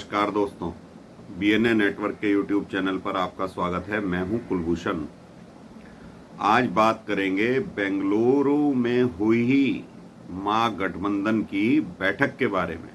नमस्कार दोस्तों, BNA network के यूट्यूब चैनल पर आपका स्वागत है। मैं हूं कुलभूषण। आज बात करेंगे बेंगलुरु में हुई महागठबंधन की बैठक के बारे में।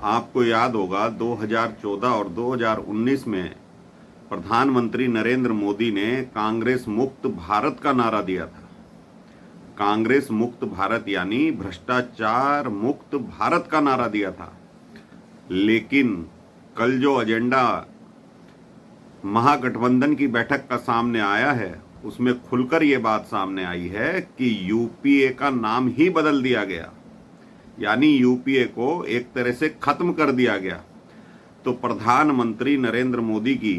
आपको याद होगा 2014 और 2019 में प्रधानमंत्री नरेंद्र मोदी ने कांग्रेस मुक्त भारत का नारा दिया था। कांग्रेस मुक्त भारत यानी भ्रष्टाचार मुक्त भारत का नारा दिया था। लेकिन कल जो एजेंडा महागठबंधन की बैठक का सामने आया है, उसमें खुलकर ये बात सामने आई है कि यूपीए का नाम ही बदल दिया गया, यानी यूपीए को एक तरह से खत्म कर दिया गया। तो प्रधानमंत्री नरेंद्र मोदी की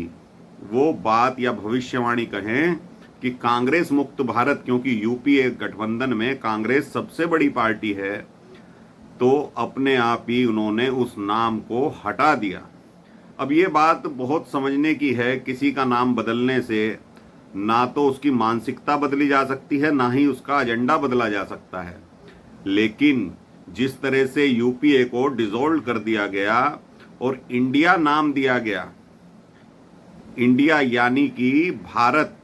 वो बात या भविष्यवाणी कहें कि कांग्रेस मुक्त भारत, क्योंकि यूपीए गठबंधन में कांग्रेस सबसे बड़ी पार्टी है, तो अपने आप ही उन्होंने उस नाम को हटा दिया। अब ये बात बहुत समझने की है। किसी का नाम बदलने से ना तो उसकी मानसिकता बदली जा सकती है, ना ही उसका एजेंडा बदला जा सकता है। लेकिन जिस तरह से यूपीए को डिसॉल्व कर दिया गया और इंडिया नाम दिया गया, इंडिया यानी कि भारत,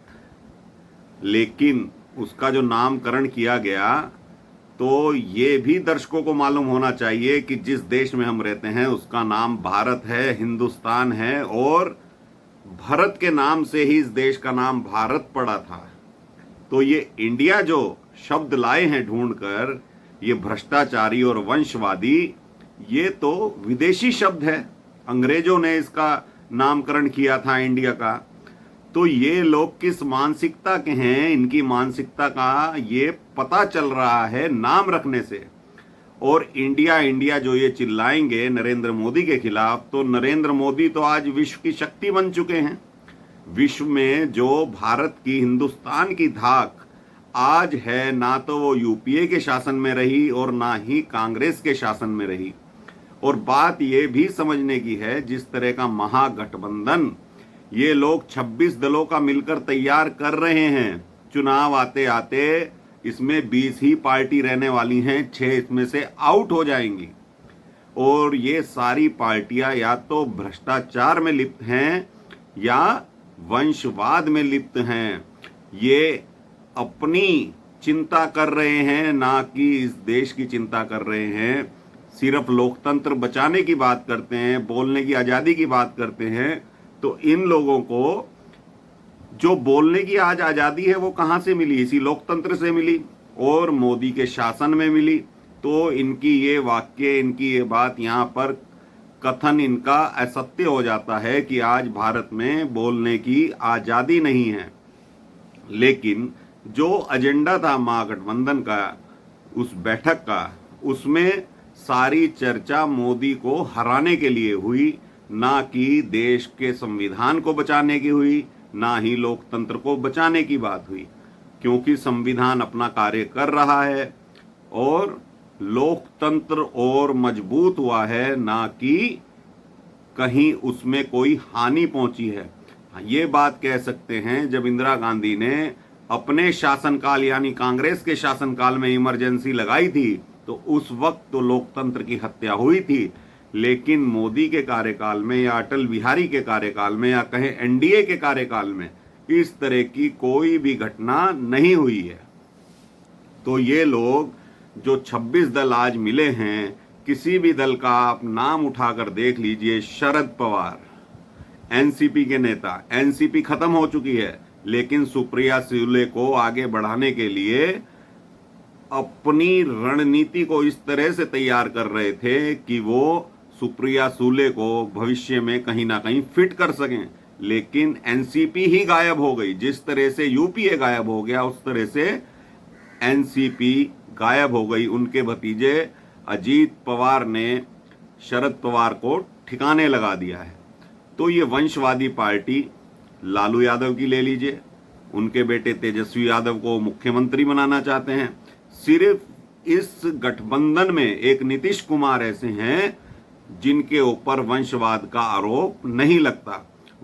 लेकिन उसका जो नामकरण किया गया, तो ये भी दर्शकों को मालूम होना चाहिए कि जिस देश में हम रहते हैं उसका नाम भारत है, हिंदुस्तान है, और भरत के नाम से ही इस देश का नाम भारत पड़ा था। तो ये इंडिया जो शब्द लाए हैं ढूंढकर, ये भ्रष्टाचारी और वंशवादी, ये तो विदेशी शब्द है। अंग्रेजों ने इसका नामकरण किया था इंडिया का। तो ये लोग किस मानसिकता के हैं, इनकी मानसिकता का ये पता चल रहा है नाम रखने से। और इंडिया इंडिया जो ये चिल्लाएंगे नरेंद्र मोदी के खिलाफ, तो नरेंद्र मोदी तो आज विश्व की शक्ति बन चुके हैं। विश्व में जो भारत की, हिंदुस्तान की धाक आज है, ना तो वो यूपीए के शासन में रही और ना ही कांग्रेस के शासन में रही। और बात ये भी समझने की है, जिस तरह का महागठबंधन ये लोग 26 दलों का मिलकर तैयार कर रहे हैं, चुनाव आते आते इसमें 20 ही पार्टी रहने वाली हैं, 6 इसमें से आउट हो जाएंगी। और ये सारी पार्टियां या तो भ्रष्टाचार में लिप्त हैं या वंशवाद में लिप्त हैं। ये अपनी चिंता कर रहे हैं, ना कि इस देश की चिंता कर रहे हैं। सिर्फ लोकतंत्र बचाने की बात करते हैं, बोलने की आज़ादी की बात करते हैं। तो इन लोगों को जो बोलने की आज आज़ादी है वो कहाँ से मिली? इसी लोकतंत्र से मिली और मोदी के शासन में मिली। तो इनकी ये वाक्य, इनकी ये बात, यहाँ पर कथन इनका असत्य हो जाता है कि आज भारत में बोलने की आज़ादी नहीं है। लेकिन जो एजेंडा था महागठबंधन का, उस बैठक का, उसमें सारी चर्चा मोदी को हराने के लिए हुई, ना कि देश के संविधान को बचाने की हुई, ना ही लोकतंत्र को बचाने की बात हुई। क्योंकि संविधान अपना कार्य कर रहा है और लोकतंत्र और मजबूत हुआ है, ना कि कहीं उसमें कोई हानि पहुंची है। ये बात कह सकते हैं, जब इंदिरा गांधी ने अपने शासनकाल यानी कांग्रेस के शासनकाल में इमरजेंसी लगाई थी, तो उस वक्त तो लोकतंत्र की हत्या हुई थी। लेकिन मोदी के कार्यकाल में या अटल बिहारी के कार्यकाल में या कहें एनडीए के कार्यकाल में इस तरह की कोई भी घटना नहीं हुई है। तो ये लोग जो 26 दल आज मिले हैं, किसी भी दल का आप नाम उठाकर देख लीजिए। शरद पवार एनसीपी के नेता, एनसीपी खत्म हो चुकी है, लेकिन सुप्रिया सुले को आगे बढ़ाने के लिए अपनी रणनीति को इस तरह से तैयार कर रहे थे कि वो सुप्रिया सुले को भविष्य में कहीं ना कहीं फिट कर सकें। लेकिन एनसीपी ही गायब हो गई। जिस तरह से यूपीए गायब हो गया, उस तरह से एनसीपी गायब हो गई। उनके भतीजे अजीत पवार ने शरद पवार को ठिकाने लगा दिया है। तो ये वंशवादी पार्टी लालू यादव की ले लीजिए, उनके बेटे तेजस्वी यादव को मुख्यमंत्री बनाना चाहते हैं। सिर्फ इस गठबंधन में एक नीतीश कुमार ऐसे हैं जिनके ऊपर वंशवाद का आरोप नहीं लगता,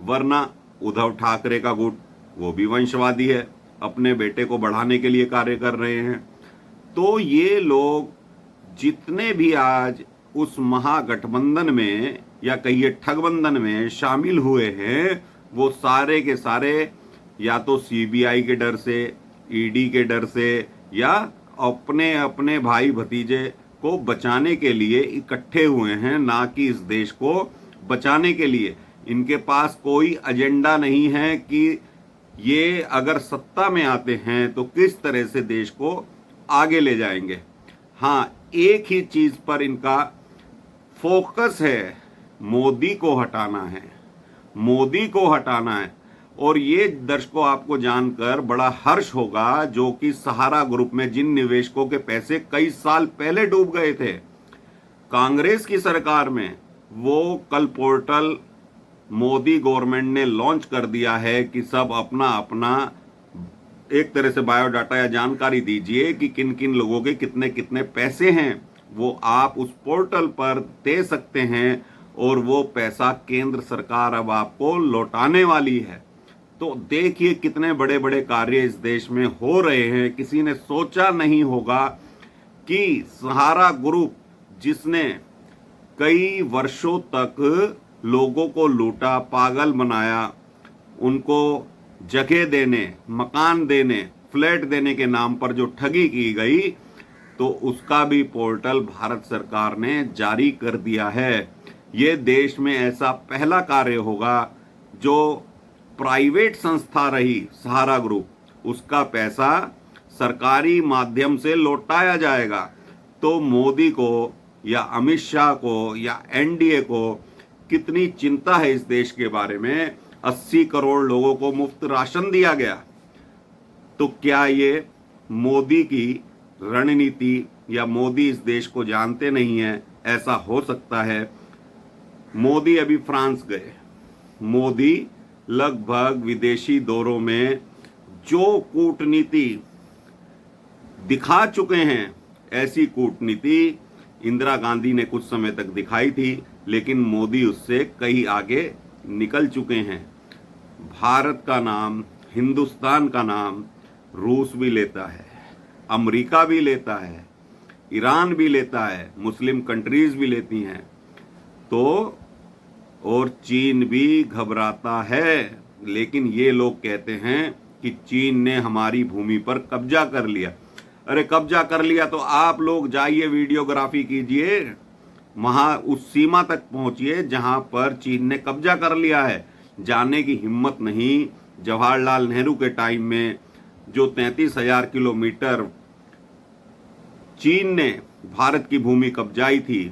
वरना उद्धव ठाकरे का गुट, वो भी वंशवादी है, अपने बेटे को बढ़ाने के लिए कार्य कर रहे हैं। तो ये लोग जितने भी आज उस महागठबंधन में या कहिए ठगबंधन में शामिल हुए हैं, वो सारे के सारे या तो सीबीआई के डर से, ईडी के डर से, या अपने अपने भाई भतीजे को बचाने के लिए इकट्ठे हुए हैं, ना कि इस देश को बचाने के लिए। इनके पास कोई एजेंडा नहीं है कि ये अगर सत्ता में आते हैं तो किस तरह से देश को आगे ले जाएंगे। हाँ, एक ही चीज पर इनका फोकस है, मोदी को हटाना है, मोदी को हटाना है। और ये दर्शकों आपको जानकर बड़ा हर्ष होगा, जो कि सहारा ग्रुप में जिन निवेशकों के पैसे कई साल पहले डूब गए थे कांग्रेस की सरकार में, वो कल पोर्टल मोदी गवर्नमेंट ने लॉन्च कर दिया है कि सब अपना अपना एक तरह से बायोडाटा या जानकारी दीजिए कि किन किन लोगों के कितने कितने पैसे हैं, वो आप उस पोर्टल पर दे सकते हैं और वो पैसा केंद्र सरकार अब आपको लौटाने वाली है। तो देखिए कितने बड़े बड़े कार्य इस देश में हो रहे हैं। किसी ने सोचा नहीं होगा कि सहारा ग्रुप, जिसने कई वर्षों तक लोगों को लूटा, पागल बनाया, उनको जगह देने, मकान देने, फ्लैट देने के नाम पर जो ठगी की गई, तो उसका भी पोर्टल भारत सरकार ने जारी कर दिया है। ये देश में ऐसा पहला कार्य होगा, जो प्राइवेट संस्था रही सहारा ग्रुप, उसका पैसा सरकारी माध्यम से लौटाया जाएगा। तो मोदी को या अमित शाह को या एनडीए को कितनी चिंता है इस देश के बारे में। 80 करोड़ लोगों को मुफ्त राशन दिया गया, तो क्या ये मोदी की रणनीति या मोदी इस देश को जानते नहीं है? ऐसा हो सकता है। मोदी अभी फ्रांस गए, मोदी लगभग विदेशी दौरों में जो कूटनीति दिखा चुके हैं, ऐसी कूटनीति इंदिरा गांधी ने कुछ समय तक दिखाई थी, लेकिन मोदी उससे कहीं आगे निकल चुके हैं। भारत का नाम, हिंदुस्तान का नाम रूस भी लेता है, अमेरिका भी लेता है, ईरान भी लेता है, मुस्लिम कंट्रीज भी लेती हैं, तो और चीन भी घबराता है। लेकिन ये लोग कहते हैं कि चीन ने हमारी भूमि पर कब्जा कर लिया। अरे कब्जा कर लिया तो आप लोग जाइए, वीडियोग्राफी कीजिए, वहां उस सीमा तक पहुंचिए जहां पर चीन ने कब्जा कर लिया है। जाने की हिम्मत नहीं। जवाहरलाल नेहरू के टाइम में जो 33,000 किलोमीटर चीन ने भारत की भूमि कब्जाई थी,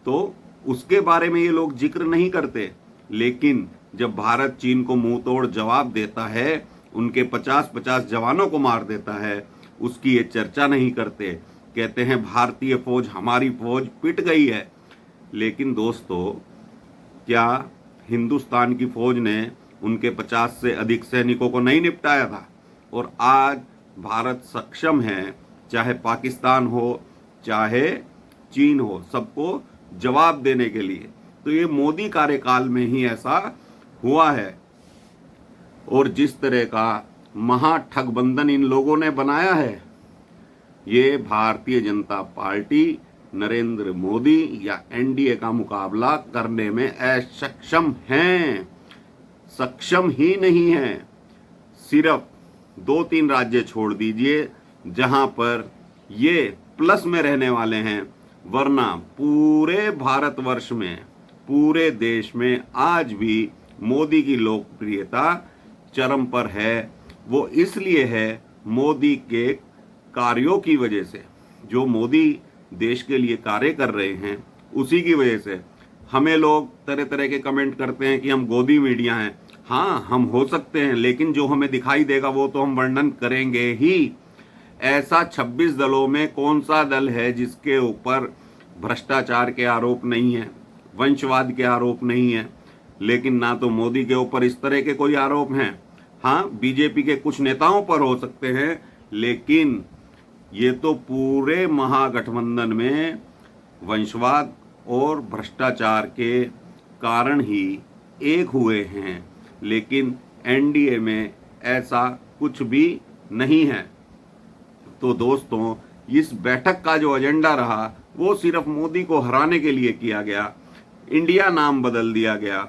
तो उसके बारे में ये लोग जिक्र नहीं करते। लेकिन जब भारत चीन को मुंह तोड़ जवाब देता है, उनके 50-50 जवानों को मार देता है, उसकी ये चर्चा नहीं करते। कहते हैं भारतीय फौज, हमारी फौज पिट गई है। लेकिन दोस्तों, क्या हिंदुस्तान की फौज ने उनके 50 से अधिक सैनिकों को नहीं निपटाया था? और आज भारत सक्षम है, चाहे पाकिस्तान हो चाहे चीन हो, सबको जवाब देने के लिए। तो ये मोदी कार्यकाल में ही ऐसा हुआ है। और जिस तरह का महाठगबंधन इन लोगों ने बनाया है, ये भारतीय जनता पार्टी, नरेंद्र मोदी या एनडीए का मुकाबला करने में असक्षम हैं। सक्षम ही नहीं है। सिर्फ 2-3 राज्य छोड़ दीजिए जहां पर ये प्लस में रहने वाले हैं, वरना पूरे भारतवर्ष में, पूरे देश में आज भी मोदी की लोकप्रियता चरम पर है। वो इसलिए है, मोदी के कार्यों की वजह से। जो मोदी देश के लिए कार्य कर रहे हैं, उसी की वजह से। हमें लोग तरह तरह के कमेंट करते हैं कि हम गोदी मीडिया हैं। हाँ, हम हो सकते हैं, लेकिन जो हमें दिखाई देगा वो तो हम वर्णन करेंगे ही। ऐसा 26 दलों में कौन सा दल है जिसके ऊपर भ्रष्टाचार के आरोप नहीं है, वंशवाद के आरोप नहीं है? लेकिन ना तो मोदी के ऊपर इस तरह के कोई आरोप हैं। हाँ, बीजेपी के कुछ नेताओं पर हो सकते हैं, लेकिन ये तो पूरे महागठबंधन में वंशवाद और भ्रष्टाचार के कारण ही एक हुए हैं। लेकिन एनडीए में ऐसा कुछ भी नहीं है। तो दोस्तों, इस बैठक का जो एजेंडा रहा वो सिर्फ मोदी को हराने के लिए किया गया। इंडिया नाम बदल दिया गया।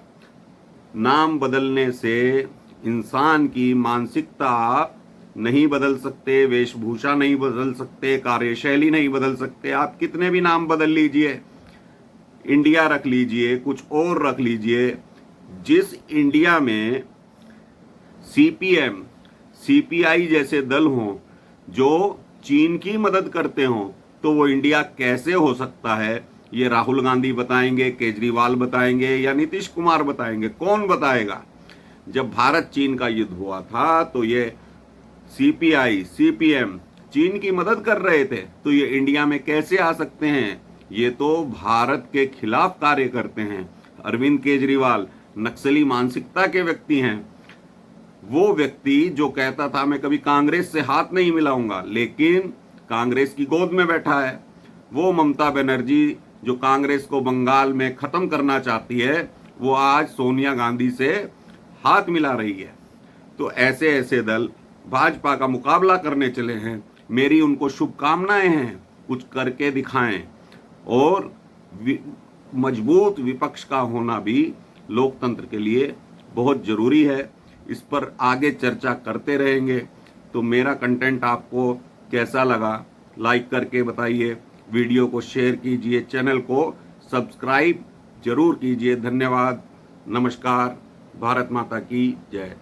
नाम बदलने से इंसान की मानसिकता नहीं बदल सकते, वेशभूषा नहीं बदल सकते, कार्यशैली नहीं बदल सकते। आप कितने भी नाम बदल लीजिए, इंडिया रख लीजिए, कुछ और रख लीजिए, जिस इंडिया में सीपीएम, सीपीआई जैसे दल हों जो चीन की मदद करते हों, तो वो इंडिया कैसे हो सकता है? ये राहुल गांधी बताएंगे, केजरीवाल बताएंगे या नीतीश कुमार बताएंगे? कौन बताएगा? जब भारत चीन का युद्ध हुआ था तो ये सीपीआई, सीपीएम चीन की मदद कर रहे थे, तो ये इंडिया में कैसे आ सकते हैं? ये तो भारत के खिलाफ कार्य करते हैं। अरविंद केजरीवाल नक्सली मानसिकता के व्यक्ति हैं। वो व्यक्ति जो कहता था मैं कभी कांग्रेस से हाथ नहीं मिलाऊंगा, लेकिन कांग्रेस की गोद में बैठा है। वो ममता बनर्जी जो कांग्रेस को बंगाल में खत्म करना चाहती है, वो आज सोनिया गांधी से हाथ मिला रही है। तो ऐसे ऐसे दल भाजपा का मुकाबला करने चले हैं। मेरी उनको शुभकामनाएं हैं, कुछ करके दिखाएं। और मजबूत विपक्ष का होना भी लोकतंत्र के लिए बहुत जरूरी है। इस पर आगे चर्चा करते रहेंगे। तो मेरा कंटेंट आपको कैसा लगा, लाइक करके बताइए, वीडियो को शेयर कीजिए, चैनल को सब्सक्राइब जरूर कीजिए। धन्यवाद, नमस्कार, भारत माता की जय।